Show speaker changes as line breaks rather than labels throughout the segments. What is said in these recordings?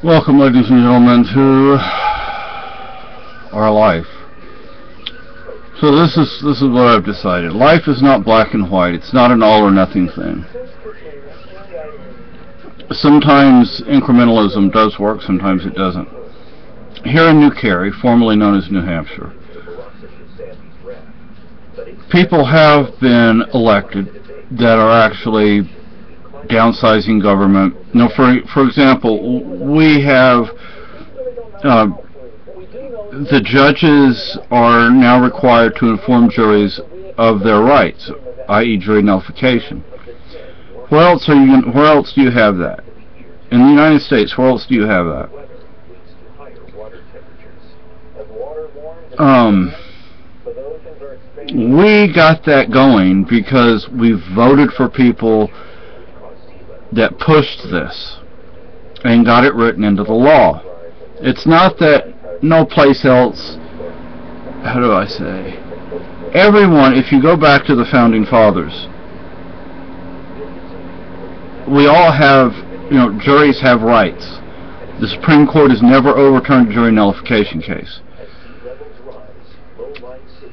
Welcome, ladies and gentlemen, to our life. So this is what I've decided. Life is not black and white. It's not an all or nothing thing. Sometimes incrementalism does work, sometimes it doesn't. Here in New Cary, formerly known as New Hampshire, people have been elected that are actually downsizing government. You know, for example, we have the judges are now required to inform juries of their rights, i.e., jury nullification. Where else do you have that? In the United States, where else do you have that? We got that going because we voted for people that pushed this and got it written into the law. It's not that no place else, how do I say, everyone, if you go back to the Founding Fathers, we all have, juries have rights. The Supreme Court has never overturned a jury nullification case.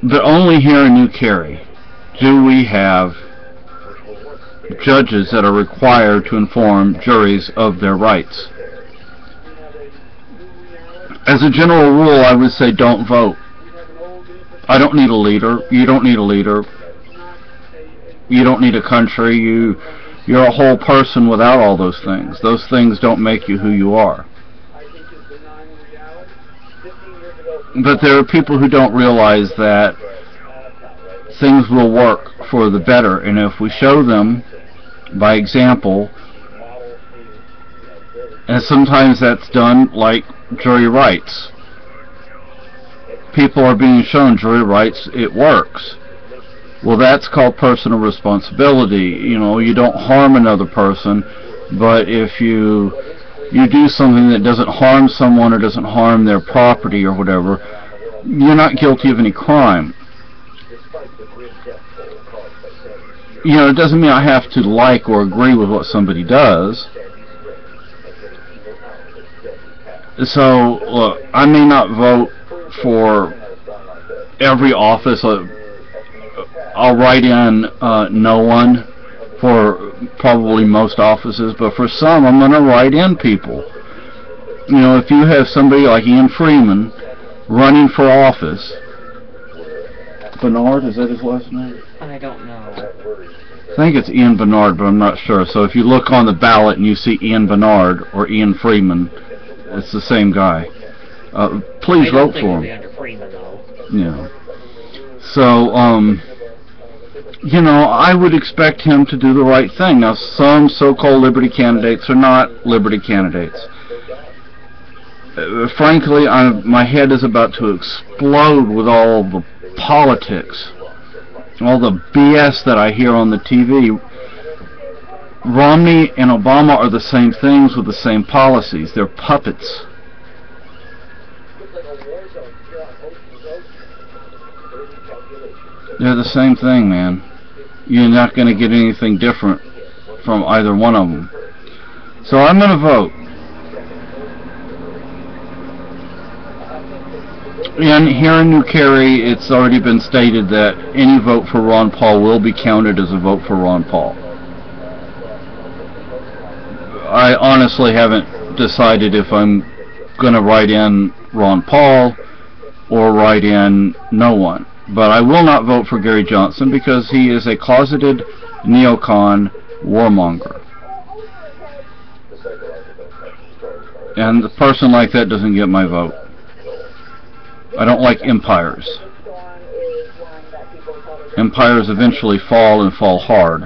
But only here in New Cary do we have judges that are required to inform juries of their rights. As a general rule, I would say don't vote. I don't need a leader. You don't need a leader. You don't need a country. You're a whole person without all those things. Those things don't make you who you are. But there are people who don't realize that things will work for the better, and if we show them by example, and sometimes that's done like jury rights. People are being shown jury rights, it works. Well, that's called personal responsibility. You don't harm another person, but if you do something that doesn't harm someone or doesn't harm their property or whatever, you're not guilty of any crime. It doesn't mean I have to like or agree with what somebody does. So, look, I may not vote for every office. I'll write in no one for probably most offices, but for some, I'm going to write in people. If you have somebody like Ian Freeman running for office, Bernard, is that his last name?
I don't know.
I think it's Ian Bernard, but I'm not sure. So if you look on the ballot and you see Ian Bernard or Ian Freeman, it's the same guy. Please vote for him.
Under Freeman, though.
Yeah. So, I would expect him to do the right thing. Now, some so-called liberty candidates are not liberty candidates. Frankly, my head is about to explode with all the politics, all the BS that I hear on the TV. Romney and Obama are the same things with the same policies. They're puppets. They're the same thing, man. You're not going to get anything different from either one of them. So I'm going to vote. And here in New Cary, it's already been stated that any vote for Ron Paul will be counted as a vote for Ron Paul. I honestly haven't decided if I'm going to write in Ron Paul or write in no one. But I will not vote for Gary Johnson because he is a closeted neocon warmonger. And a person like that doesn't get my vote. I don't like empires. Empires eventually fall and fall hard.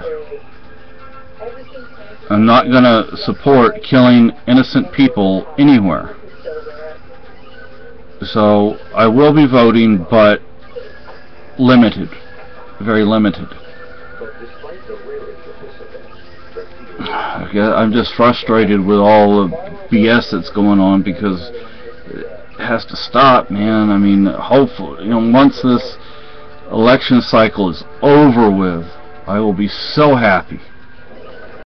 I'm not going to support killing innocent people anywhere. So I will be voting, but limited. Very limited. I'm just frustrated with all the BS that's going on because it has to stop, man. I mean, hopefully, once this election cycle is over with, I will be so happy.